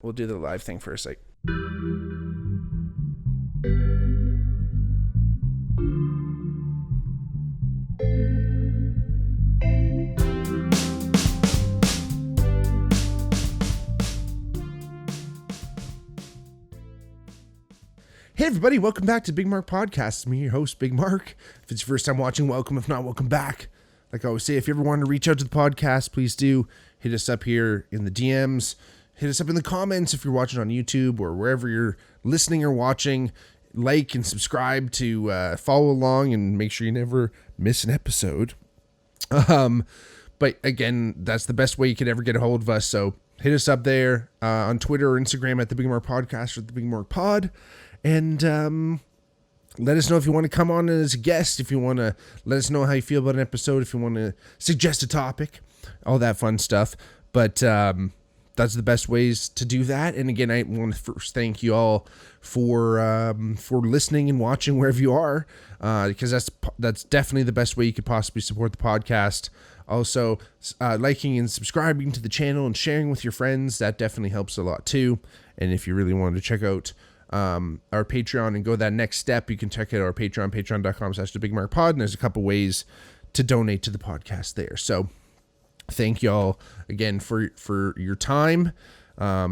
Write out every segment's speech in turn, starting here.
we'll do the live thing first. Like, hey everybody, welcome back to Bigmark Podcast. It's me, your host, Bigmark. If it's your first time watching, welcome. If not, welcome back. Like I always say, if you ever want to reach out to the podcast, please do. Hit us up here in the DMs. Hit us up in the comments if you're watching on YouTube or wherever you're listening or watching. Like and subscribe to follow along and make sure you never miss an episode. But again, that's the best way you could ever get a hold of us. So hit us up there on Twitter or Instagram at the Bigmark Podcast or the Bigmark Pod. And let us know if you want to come on as a guest, if you want to let us know how you feel about an episode, if you want to suggest a topic, all that fun stuff. But that's the best ways to do that. And again, I want to first thank you all for listening and watching wherever you are, because that's definitely the best way you could possibly support the podcast. Also, liking and subscribing to the channel and sharing with your friends, that definitely helps a lot too. And if you really wanted to check out our Patreon and go that next step, you can check out our Patreon, patreon.com/thebigmarkpod, and there's a couple ways to donate to the podcast there. So thank y'all again for your time. I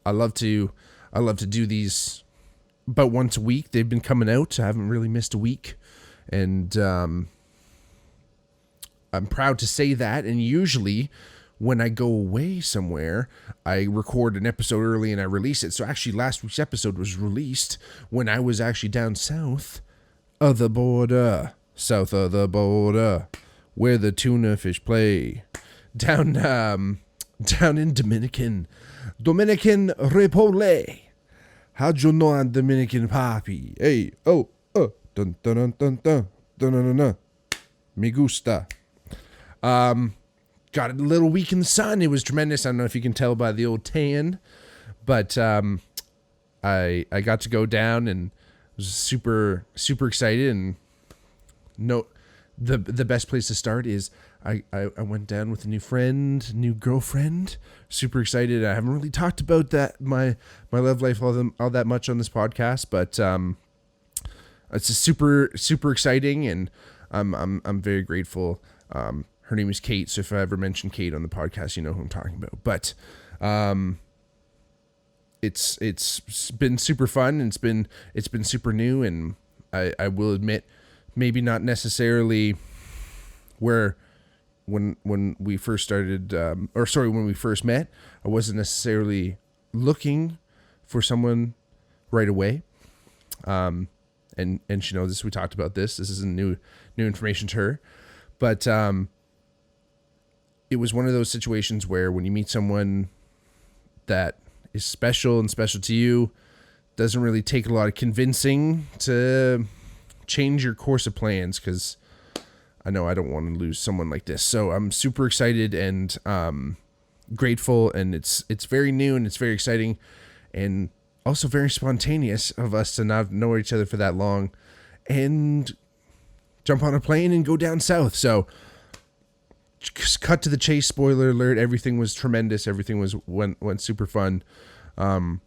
love to do these about once a week. They've been coming out. I haven't really missed a week, and I'm proud to say that. And usually when I go away somewhere, I record an episode early and I release it. So actually last week's episode was released when I was actually down south of the border, where the tuna fish play, down in Dominican Republic. How'd you know I'm Dominican papi? Hey, dun dun dun dun dun dun dun dun. Me gusta. Got a little week in the sun. It was tremendous. I don't know if you can tell by the old tan, but I got to go down and was super excited. And the best place to start is I went down with a new girlfriend. Super excited. I haven't really talked about that my love life all that much on this podcast, but it's a super exciting, and I'm very grateful. Her name is Kate, so if I ever mention Kate on the podcast, you know who I'm talking about. But it's been super fun, and it's been super new, and I will admit, maybe not necessarily where when we first started, when we first met, I wasn't necessarily looking for someone right away. And she knows this. We talked about this. This isn't new information to her, but it was one of those situations where when you meet someone that is special to you, doesn't really take a lot of convincing to change your course of plans, because I know I don't want to lose someone like this. So I'm super excited and grateful, and it's very new and it's very exciting, and also very spontaneous of us to not know each other for that long and jump on a plane and go down south. So just cut to the chase. Spoiler alert: everything was tremendous. Everything went super fun, and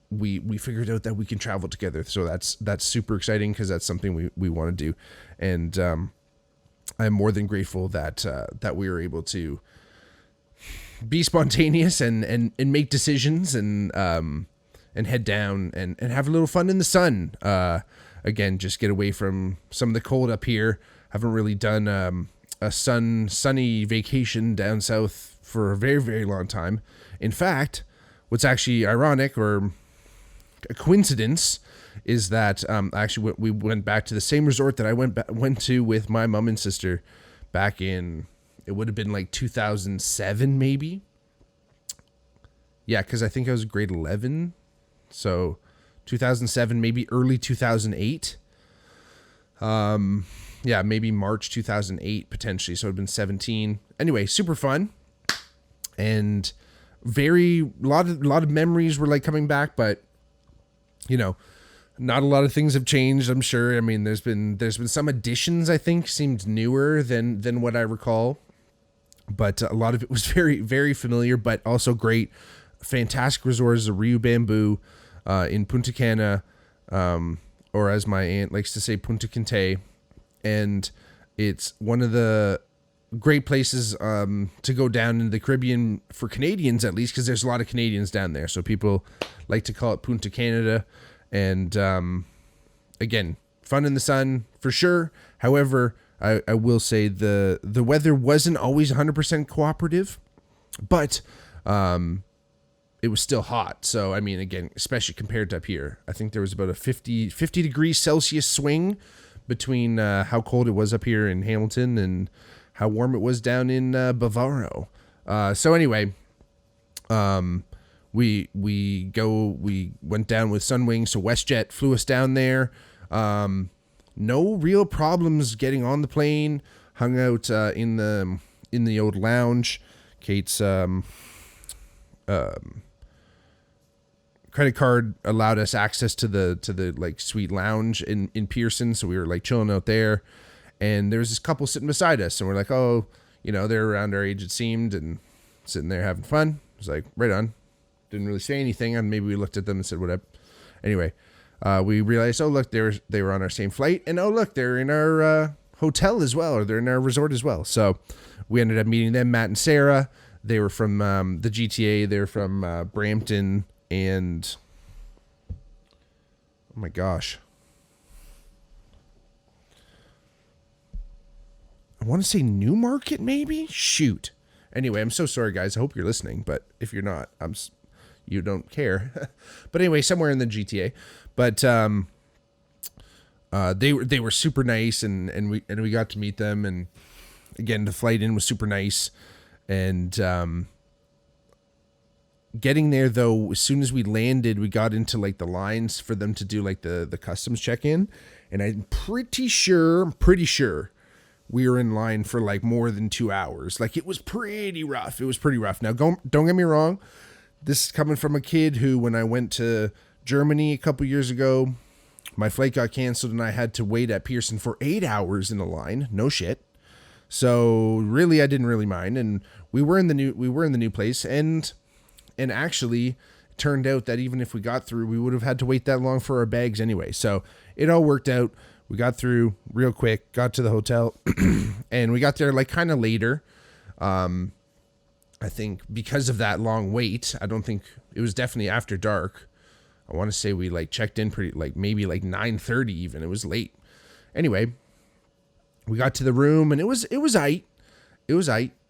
we figured out that we can travel together. So that's super exciting, because that's something we want to do, and I'm more than grateful that we were able to be spontaneous and make decisions and head down and have a little fun in the sun. Again, just get away from some of the cold up here. Haven't really done a sunny vacation down south for a very, very long time. In fact, what's actually ironic, or a coincidence, is that actually we went back to the same resort that I went to with my mom and sister back in, it would have been like 2007 maybe. Yeah, because I think I was grade 11, so 2007, maybe early 2008. Yeah, maybe March 2008 potentially. So it'd been 17. Anyway, super fun, and a lot of memories were like coming back, but you know, not a lot of things have changed, I'm sure. I mean, there's been some additions I think seemed newer than what I recall, but a lot of it was very, very familiar, but also great. Fantastic resort is the Rio Bamboo in Punta Cana, or as my aunt likes to say, Punta Cante. And it's one of the great places to go down in the Caribbean for Canadians, at least, because there's a lot of Canadians down there. So people like to call it Punta Canada. And again, fun in the sun for sure. However, I will say the weather wasn't always 100% cooperative, but it was still hot. So, I mean, again, especially compared to up here, I think there was about a 50 degrees Celsius swing between how cold it was up here in Hamilton and how warm it was down in Bavaro. So anyway, we went down with Sunwing. So WestJet flew us down there. No real problems getting on the plane. Hung out in the old lounge. Kate's credit card allowed us access to the like suite lounge in Pearson, so we were like chilling out there, and there was this couple sitting beside us, and we're like, oh, you know, they're around our age, it seemed, and sitting there having fun. I was like, right on. Didn't really say anything, and maybe we looked at them and said whatever. Anyway, we realized, oh look, they were on our same flight, and oh look, they're in our hotel as well, or they're in our resort as well. So we ended up meeting them, Matt and Sarah. They were from the GTA. They're from Brampton. And oh my gosh, I want to say Newmarket, maybe. Shoot. Anyway, I'm so sorry, guys. I hope you're listening, but if you're not, you don't care. But anyway, somewhere in the GTA. But they were super nice, and we got to meet them. And again, the flight in was super nice, and getting there, though, as soon as we landed, we got into like the lines for them to do like the customs check-in, and I'm pretty sure we were in line for like more than 2 hours. Like, it was pretty rough. Now, don't get me wrong. This is coming from a kid who, when I went to Germany a couple years ago, my flight got canceled and I had to wait at Pearson for 8 hours in a line. No shit. So really, I didn't really mind, and we were in the new place, and actually, it turned out that even if we got through, we would have had to wait that long for our bags anyway. So it all worked out. We got through real quick, got to the hotel, and we got there like kind of later. I think because of that long wait, I don't think it was definitely after dark. I want to say we like checked in pretty like maybe like 9:30 even. It was late. Anyway, we got to the room and it was aight.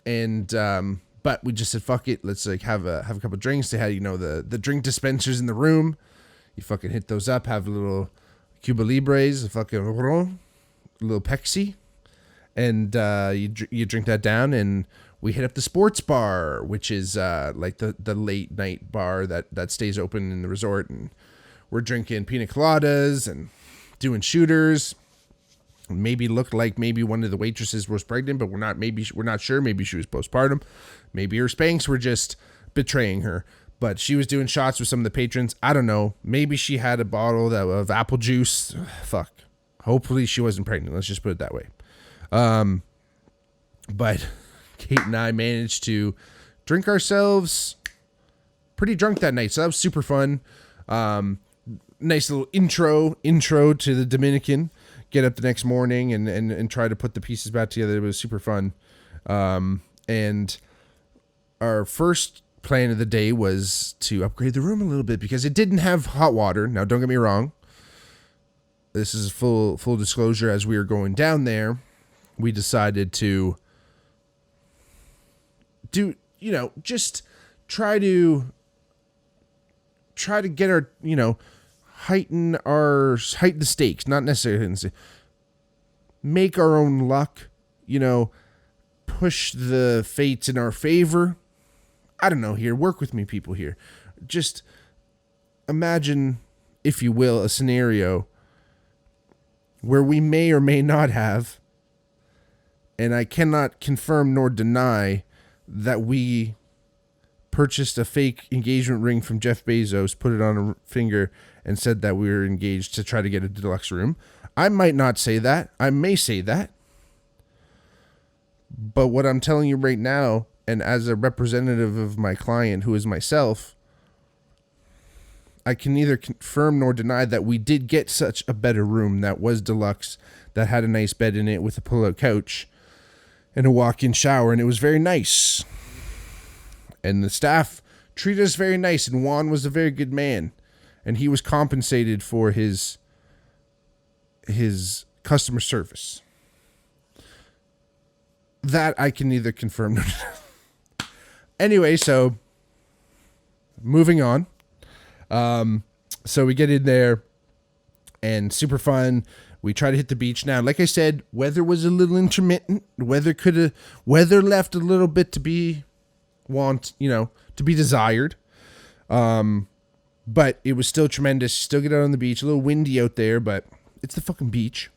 And but we just said, fuck it, let's like have a couple drinks. They had, you know, the drink dispensers in the room. You fucking hit those up, have a little Cuba Libres, a little Pepsi, and you drink that down, and we hit up the sports bar, which is like the late night bar that stays open in the resort, and we're drinking pina coladas and doing shooters. Maybe looked like maybe one of the waitresses was pregnant, but we're not sure. Maybe she was postpartum. Maybe her Spanx were just betraying her. But she was doing shots with some of the patrons. I don't know. Maybe she had a bottle of apple juice. Fuck. Hopefully she wasn't pregnant. Let's just put it that way. But Kate and I managed to drink ourselves pretty drunk that night. So that was super fun. Nice little intro to the Dominican. Get up the next morning and try to put the pieces back together. It was super fun. And our first plan of the day was to upgrade the room a little bit because it didn't have hot water. Now, don't get me wrong. This is full disclosure. As we were going down there, we decided to do, you know, just try to get our, you know, heighten the stakes, not necessarily make our own luck, you know, push the fates in our favor. I don't know here. Work with me, people here. Just imagine, if you will, a scenario where we may or may not have, and I cannot confirm nor deny that we purchased a fake engagement ring from Jeff Bezos, put it on a finger, and said that we were engaged to try to get a deluxe room. I might not say that. I may say that. But what I'm telling you right now, and as a representative of my client, who is myself, I can neither confirm nor deny that we did get such a better room that was deluxe, that had a nice bed in it with a pull-out couch and a walk-in shower, and it was very nice. And the staff treated us very nice, and Juan was a very good man, and he was compensated for his customer service. That I can neither confirm nor deny. Anyway, so moving on. So we get in there and super fun. We try to hit the beach. Now, like I said, weather was a little intermittent. Weather left a little bit to be to be desired. But it was still tremendous. Still get out on the beach. A little windy out there, but it's the fucking beach.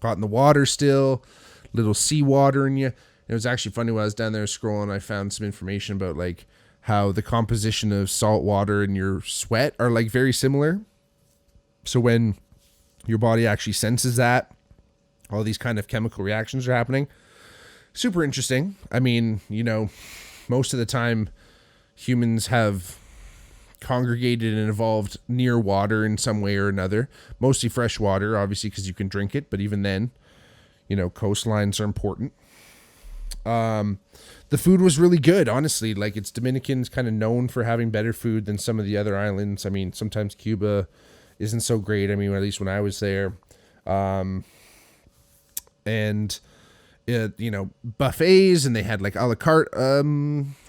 Got in the water still. Little seawater in you. It was actually funny when I was down there scrolling. I found some information about like how the composition of salt water and your sweat are like very similar. So when your body actually senses that, all these kind of chemical reactions are happening. Super interesting. I mean, most of the time humans have congregated and evolved near water in some way or another. Mostly fresh water, obviously, because you can drink it. But even then, coastlines are important. The food was really good, honestly. Like, it's Dominican's kind of known for having better food than some of the other islands. I mean, sometimes Cuba isn't so great. I mean, at least when I was there. Buffets, and they had like a la carte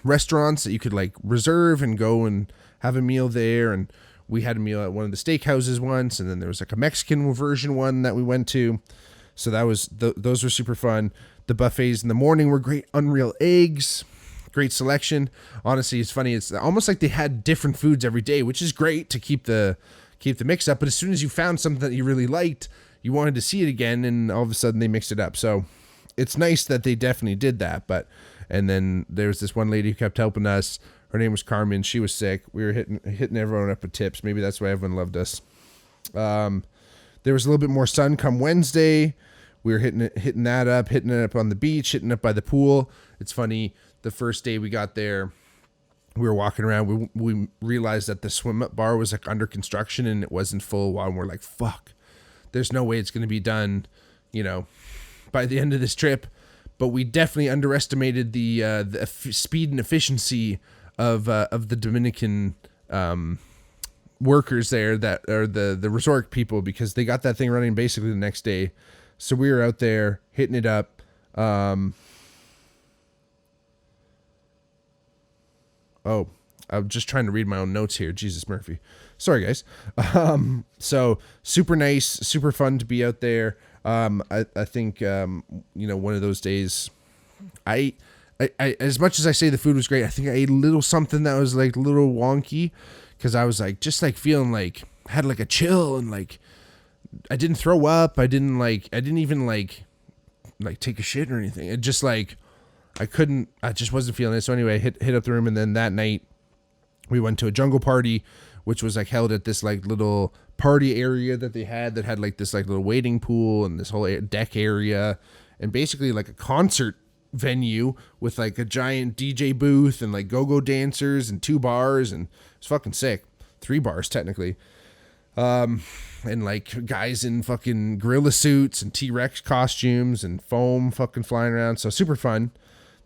restaurants that you could like reserve and go and have a meal there. And we had a meal at one of the steakhouses once, and then there was like a Mexican version one that we went to. So that was those were super fun. The buffets in the morning were great. Unreal eggs, great selection. Honestly, it's funny. It's almost like they had different foods every day, which is great to keep the mix up. But as soon as you found something that you really liked, you wanted to see it again, and all of a sudden they mixed it up. So it's nice that they definitely did that. And then there was this one lady who kept helping us. Her name was Carmen. She was sick. We were hitting everyone up with tips. Maybe that's why everyone loved us. There was a little bit more sun come Wednesday. We were hitting it up on the beach, hitting it by the pool. It's funny. The first day we got there, we were walking around. We realized that the swim up bar was like under construction and it wasn't full. While we're like, fuck, there's no way it's going to be done, by the end of this trip. But we definitely underestimated the speed and efficiency of the Dominican workers there, that are the resort people, because they got that thing running basically the next day. So we were out there hitting it up. I'm just trying to read my own notes here. Jesus, Murphy. Sorry, guys. So super nice, super fun to be out there. I think, one of those days, I as much as I say the food was great, I think I ate a little something that was like a little wonky, because I was like, just like feeling like, had like a chill, and like, I didn't throw up. I didn't even take a shit or anything. It just like, I just wasn't feeling it. So anyway, hit up the room. And then that night we went to a jungle party, which was like held at this like little party area that they had, that had like this like little waiting pool and this whole deck area, and basically like a concert venue with like a giant DJ booth and like go-go dancers and 2 bars, and it's fucking sick. 3 bars technically. And like guys in fucking gorilla suits and T-Rex costumes and foam fucking flying around. So super fun.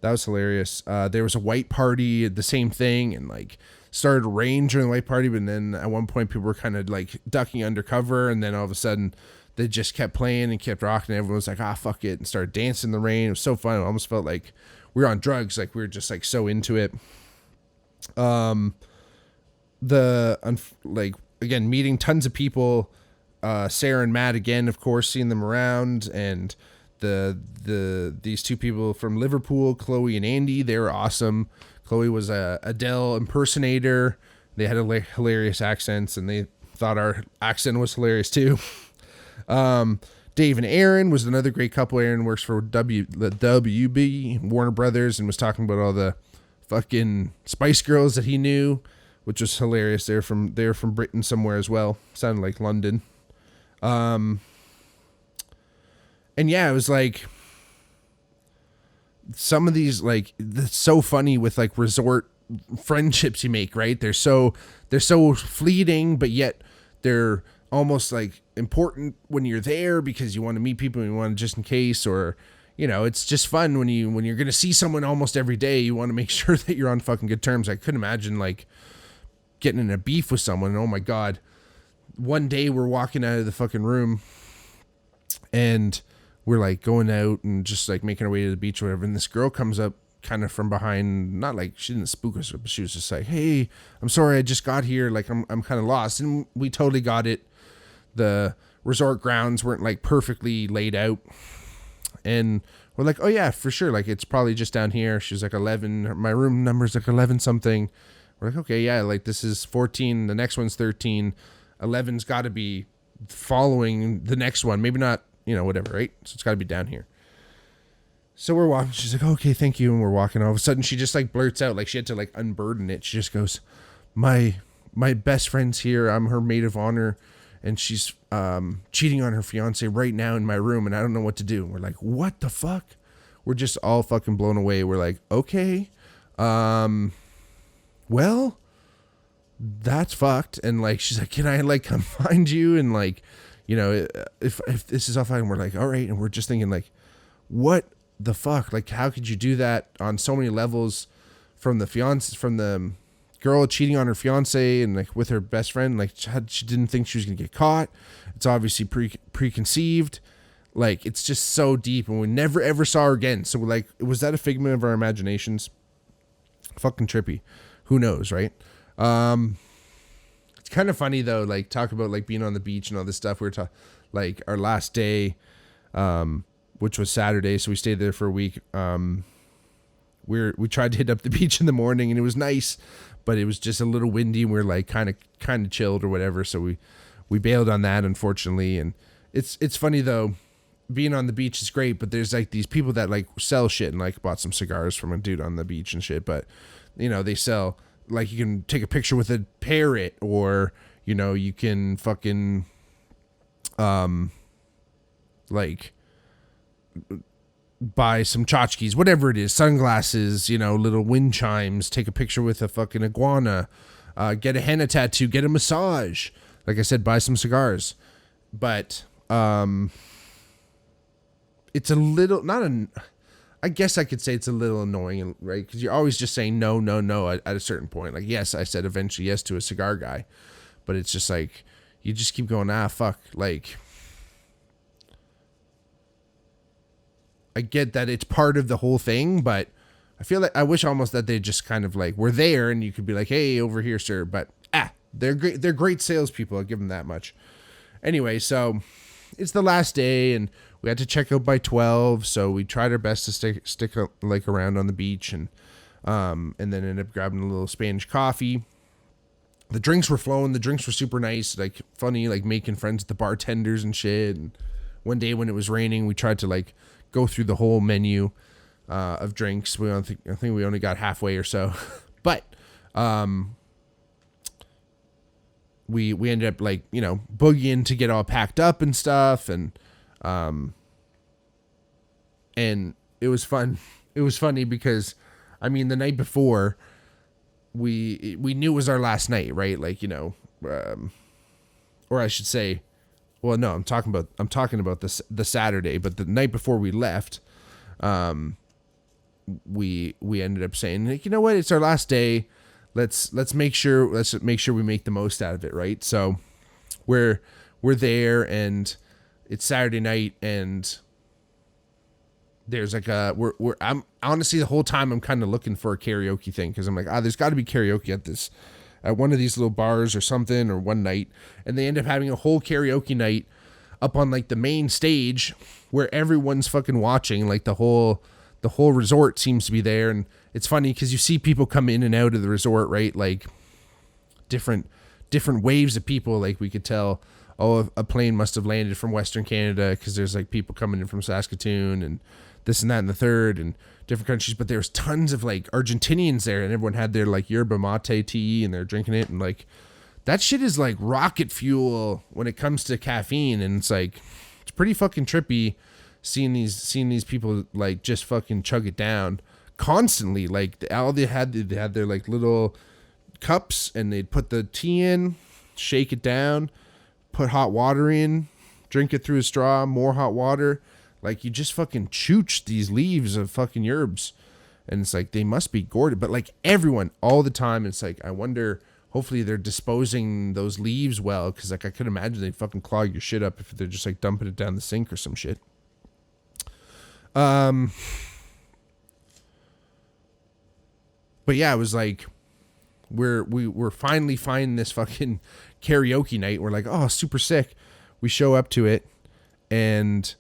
That was hilarious. There was a white party, the same thing, and like started to rain during the white party, but then at one point people were kind of like ducking under cover, and then all of a sudden they just kept playing and kept rocking. Everyone was like, fuck it, and started dancing in the rain. It was so fun. It almost felt like we were on drugs. Like we were just like so into it. Again, meeting tons of people, Sarah and Matt again, of course, seeing them around, and these 2 people from Liverpool, Chloe and Andy, they were awesome. Chloe was a Adele impersonator. They had hilarious accents, and they thought our accent was hilarious too. Dave and Aaron was another great couple. Aaron works for the WB Warner Brothers, and was talking about all the fucking Spice Girls that he knew, which was hilarious. They're from Britain somewhere as well. Sounded like London. And yeah, it was like, some of these, like, it's so funny with like resort friendships you make, right? They're so fleeting, but yet they're almost like important when you're there because you want to meet people and you want to, just in case, or, you know, it's just fun when you're going to see someone almost every day. You want to make sure that you're on fucking good terms. I couldn't imagine like getting in a beef with someone. Oh my God. One day we're walking out of the fucking room and we're like going out and just like making our way to the beach or whatever. And this girl comes up kind of from behind, not like she didn't spook us, but she was just like, "Hey, I'm sorry, I just got here. Like I'm kind of lost." And we totally got it. The resort grounds weren't like perfectly laid out. And we're like, "Oh yeah, for sure. Like it's probably just down here." She's like 11. My room number's like 11 something. We're like, "Okay, yeah, like this is 14. The next one's 13. 11's got to be following the next one. Maybe not, you know, whatever, right? So it's got to be down here." So we're walking. She's like, "Okay, thank you." And we're walking. All of a sudden, she just like blurts out, like she had to like unburden it. She just goes, my best friend's here. I'm her maid of honor. And she's cheating on her fiance right now in my room. And I don't know what to do." And we're like, "What the fuck?" We're just all fucking blown away. We're like, "Okay. Well, that's fucked." And like, she's like, "Can I like come find you?" And like, you know, if this is all fine, we're like, all right. And we're just thinking like, what the fuck? Like, how could you do that on so many levels, from the girl cheating on her fiance and like with her best friend, like she didn't think she was going to get caught. It's obviously preconceived. Like, it's just so deep, and we never ever saw her again. So we're like, was that a figment of our imaginations? Fucking trippy. Who knows, right? It's kind of funny though, like talk about like being on the beach and all this stuff. We were like our last day, which was Saturday, so we stayed there for a week. We tried to hit up the beach in the morning, and it was nice, but it was just a little windy, and we were like kind of chilled or whatever. So we bailed on that, unfortunately. And it's funny though, being on the beach is great, but there's like these people that like sell shit, and like bought some cigars from a dude on the beach and shit. But you know, they sell, like, you can take a picture with a parrot, or you know, you can fucking like buy some tchotchkes, whatever it is, sunglasses, you know, little wind chimes, take a picture with a fucking iguana, get a henna tattoo, get a massage, like I said, buy some cigars. But it's a little, I guess I could say it's a little annoying, right? Because you're always just saying no at a certain point. Like, yes, I said eventually yes to a cigar guy, but it's just like, you just keep going, fuck, like, I get that it's part of the whole thing, but I feel like I wish almost that they just kind of like were there and you could be like, "Hey, over here, sir." But they're great. They're great salespeople. I'll give them that much. Anyway, so it's the last day and we had to check out by 12. So we tried our best to stick like around on the beach, and then ended up grabbing a little Spanish coffee. The drinks were flowing. The drinks were super nice, like funny, like making friends with the bartenders and shit. And one day when it was raining, we tried to like go through the whole menu of drinks. I think we only got halfway or so, but we ended up like, you know, boogieing to get all packed up and stuff, and it was fun. It was funny because, I mean, the night before we knew it was our last night, right? Like, you know, or I should say, well, no, I'm talking about the Saturday, but the night before we left, we ended up saying, like, you know what, it's our last day. Let's make sure we make the most out of it, right? So we're there, and it's Saturday night, and there's like I'm honestly, the whole time I'm kind of looking for a karaoke thing, because I'm like, there's got to be karaoke at one of these little bars or something, or one night. And they end up having a whole karaoke night up on like the main stage where everyone's fucking watching. Like the whole resort seems to be there. And it's funny because you see people come in and out of the resort, right? Like different waves of people. Like we could tell, a plane must have landed from Western Canada, because there's like people coming in from Saskatoon and this and that and the third, and different countries. But there's tons of like Argentinians there, and everyone had their like yerba mate tea, and they're drinking it, and like that shit is like rocket fuel when it comes to caffeine. And it's like, it's pretty fucking trippy seeing these people like just fucking chug it down constantly. Like all they had their like little cups, and they'd put the tea in, shake it down, put hot water in, drink it through a straw, more hot water. Like you just fucking chooch these leaves of fucking herbs. And it's like, they must be gourd, but like everyone all the time. It's like, I wonder, hopefully they're disposing those leaves well. Cause like I could imagine they'd fucking clog your shit up if they're just like dumping it down the sink or some shit. But yeah, it was like, we're finally finding this fucking karaoke night. We're like, oh, super sick. We show up to it, and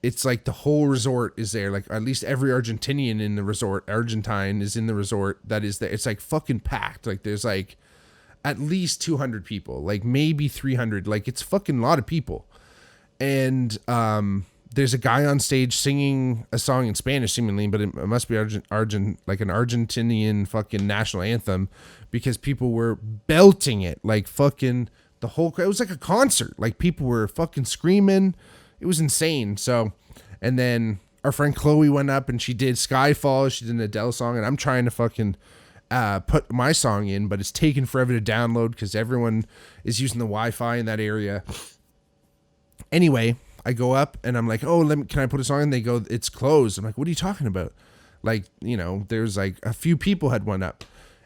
it's like the whole resort is there. Like at least every Argentinian in the resort, Argentine is in the resort. That is there. It's like fucking packed. Like there's like at least 200 people, like maybe 300. Like it's fucking a lot of people. And there's a guy on stage singing a song in Spanish, seemingly, but it must be like an Argentinian fucking national anthem, because people were belting it like fucking the whole. It was like a concert. Like people were fucking screaming. It was insane. So, and then our friend Chloe went up and she did Skyfall. She did an Adele song, and I'm trying to fucking put my song in, but it's taking forever to download because everyone is using the Wi-Fi in that area. Anyway, I go up and I'm like, oh, can I put a song in? They go, it's closed. I'm like, what are you talking about? Like, you know, there's like a few people had went up,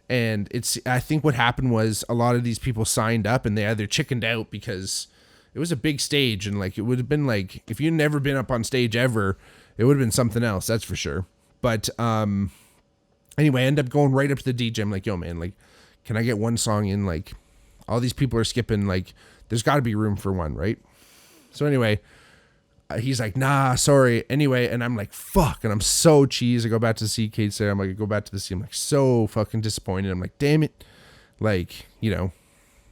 and I think what happened was a lot of these people signed up and they either chickened out because it was a big stage, and like, it would have been like, if you'd never been up on stage ever, it would have been something else. That's for sure. But, anyway, I end up going right up to the DJ. I'm like, yo man, like, can I get one song in? Like all these people are skipping, like there's gotta be room for one. Right. So anyway, he's like, nah, sorry. Anyway, and I'm like, fuck. And I'm so cheesed. I go back to the seat. Kate's there. I'm like, I go back to the seat. I'm like, so fucking disappointed. I'm like, damn it. Like, you know,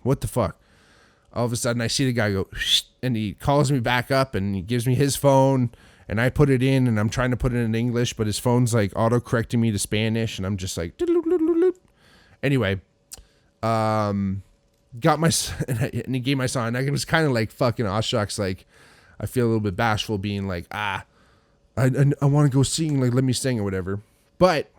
what the fuck? All of a sudden I see the guy go, shh, and he calls me back up and he gives me his phone, and I put it in, and I'm trying to put it in English, but his phone's like auto correcting me to Spanish. And I'm just like, anyway, got my, and he gave my song, and I was kind of like fucking aw shucks. Like, I feel a little bit bashful being like, I want to go sing, like, let me sing or whatever. But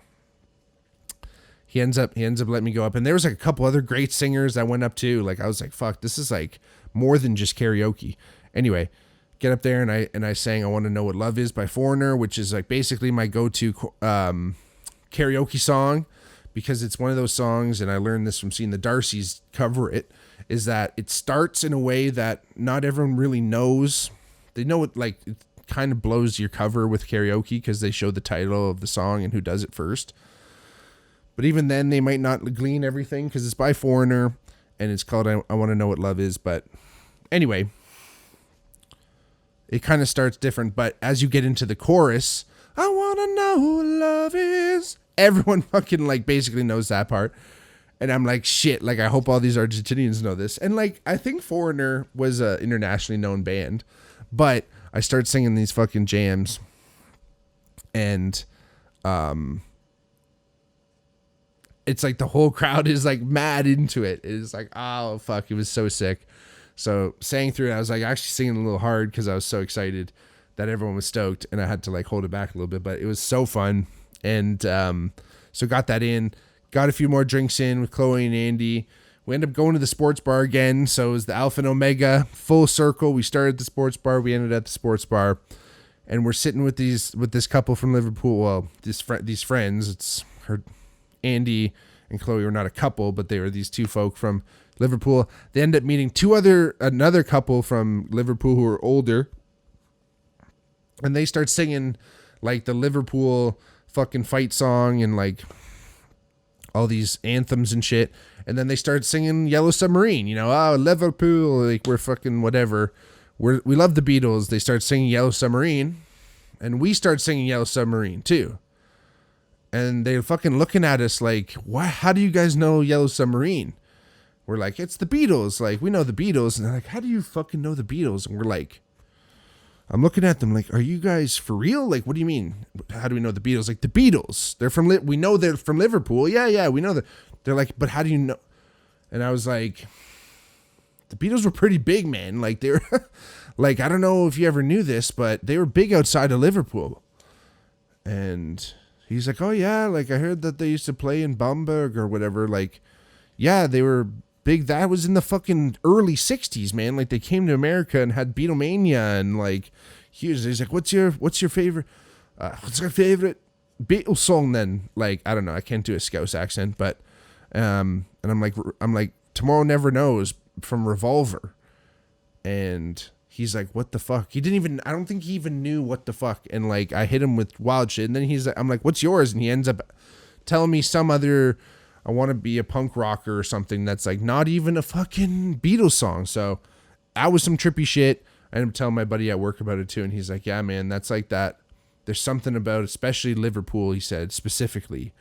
he ends up letting me go up. And there was like a couple other great singers that went up too. Like I was like, fuck, this is like more than just karaoke. Anyway, get up there and I sang I Want to Know What Love Is by Foreigner, which is like basically my go-to karaoke song, because it's one of those songs, and I learned this from seeing the Darcys cover it, is that it starts in a way that not everyone really knows. They know it, like, it kind of blows your cover with karaoke because they show the title of the song and who does it first. But even then, they might not glean everything because it's by Foreigner and it's called I Want to Know What Love Is. But anyway, it kind of starts different. But as you get into the chorus, I want to know what love is. Everyone fucking like basically knows that part. And I'm like, shit, like I hope all these Argentinians know this. And like, I think Foreigner was a internationally known band, but I start singing these fucking jams, and it's like the whole crowd is like mad into it. It's like, oh fuck, it was so sick. So sang through it, I was like actually singing a little hard because I was so excited that everyone was stoked, and I had to like hold it back a little bit, but it was so fun. And so got that in, got a few more drinks in with Chloe and Andy. We ended up going to the sports bar again. So it was the Alpha and Omega, full circle. We started at the sports bar, we ended at the sports bar, and we're sitting with this couple from Liverpool. Well, these friends. It's her, Andy and Chloe were not a couple, but they were these two folk from Liverpool. They ended up meeting another couple from Liverpool who were older, and they start singing like the Liverpool fucking fight song and like all these anthems and shit. And then they start singing Yellow Submarine, you know, oh, Liverpool, like we're fucking whatever. We love the Beatles. They start singing Yellow Submarine, and we start singing Yellow Submarine too. And they're fucking looking at us like, what? How do you guys know Yellow Submarine? We're like, it's the Beatles. Like, we know the Beatles. And they're like, how do you fucking know the Beatles? And we're like, I'm looking at them like, are you guys for real? Like, what do you mean? How do we know the Beatles? Like, the Beatles. They're from, we know they're from Liverpool. Yeah, we know that. They're like, but how do you know? And I was like, the Beatles were pretty big, man. Like they were, like, I don't know if you ever knew this, but they were big outside of Liverpool. And he's like, oh yeah, like I heard that they used to play in Bamberg or whatever. Like, yeah, they were big. That was in the fucking early 60s, man. Like they came to America and had Beatlemania and like, he's like, what's your favorite, what's your favorite Beatles song then? Like, I don't know. I can't do a Scouse accent, but, and I'm like, Tomorrow Never Knows from Revolver. And he's like, what the fuck? I don't think he even knew what the fuck. And like, I hit him with wild shit. And then I'm like, what's yours? And he ends up telling me some other, I want to be a punk rocker or something that's like not even a fucking Beatles song. So that was some trippy shit. I ended up telling my buddy at work about it too. And he's like, yeah, man, that's like that. There's something about, especially Liverpool, he said specifically,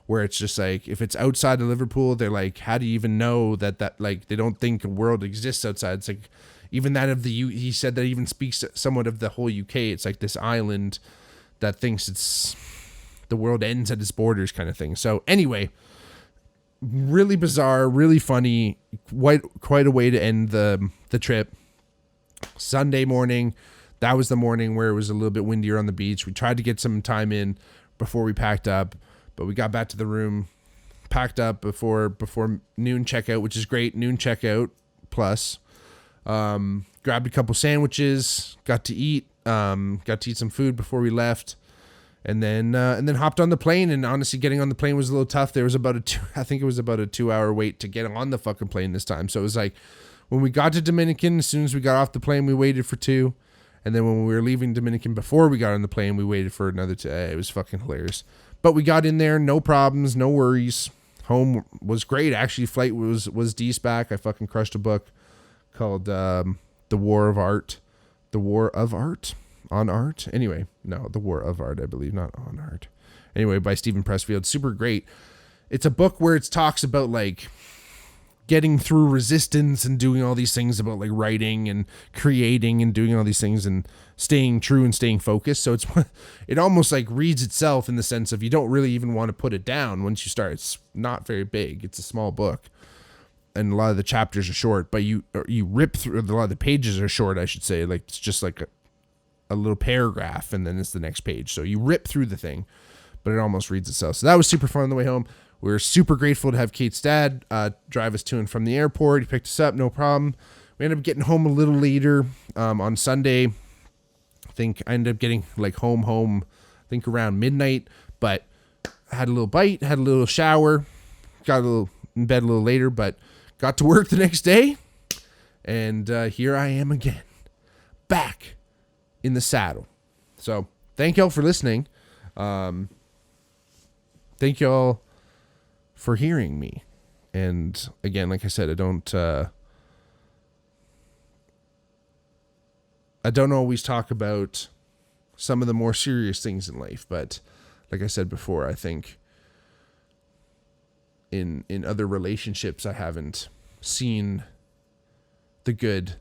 where it's just like, if it's outside of Liverpool, they're like, how do you even know that like, they don't think a world exists outside. It's like, even that of he said that even speaks somewhat of the whole UK. It's like this island that thinks the world ends at its borders kind of thing. So anyway, really bizarre, really funny, quite a way to end the trip. Sunday morning, that was the morning where it was a little bit windier on the beach. We tried to get some time in before we packed up, but we got back to the room, packed up before noon checkout, which is great. Noon checkout plus. Grabbed a couple sandwiches, got to eat some food before we left, and then hopped on the plane. And honestly, getting on the plane was a little tough. There was about a 2-hour wait to get on the fucking plane this time. So it was like, when we got to Dominican, as soon as we got off the plane, we waited for 2. And then when we were leaving Dominican before we got on the plane, we waited for another 2. It was fucking hilarious. But we got in there, no problems, no worries. Home was great. Actually, flight was D-SPAC. I fucking crushed a book called The War of Art. The War of Art? On Art? Anyway, no, The War of Art, I believe, not On Art. Anyway, by Stephen Pressfield. Super great. It's a book where it talks about, like, getting through resistance and doing all these things about, like, writing and creating and doing all these things and staying true and staying focused. So it almost, like, reads itself in the sense of you don't really even want to put it down once you start. It's not very big. It's a small book. And a lot of the chapters are short, but you rip through, a lot of the pages are short, I should say. Like, it's just like a little paragraph, and then it's the next page. So you rip through the thing, but it almost reads itself. So that was super fun on the way home. We were super grateful to have Kate's dad drive us to and from the airport. He picked us up, no problem. We ended up getting home a little later on Sunday. I think I ended up getting like home, I think around midnight, but I had a little bite, had a little shower, got a little in bed a little later, but got to work the next day, and here I am again, back in the saddle. So thank y'all for listening. Thank y'all for hearing me. And again, like I said, I don't always talk about some of the more serious things in life, but like I said before, I think in other relationships, I haven't seen the good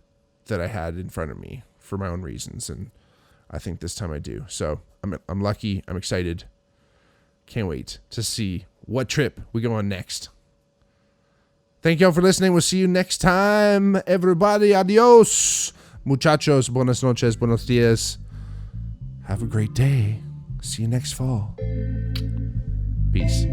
that I had in front of me for my own reasons, and I think this time I do. So I'm lucky. I'm excited. Can't wait to see what trip we go on next. Thank y'all for listening. We'll see you next time, everybody. Adios, muchachos. Buenas noches. Buenos dias. Have a great day. See you next fall. Peace.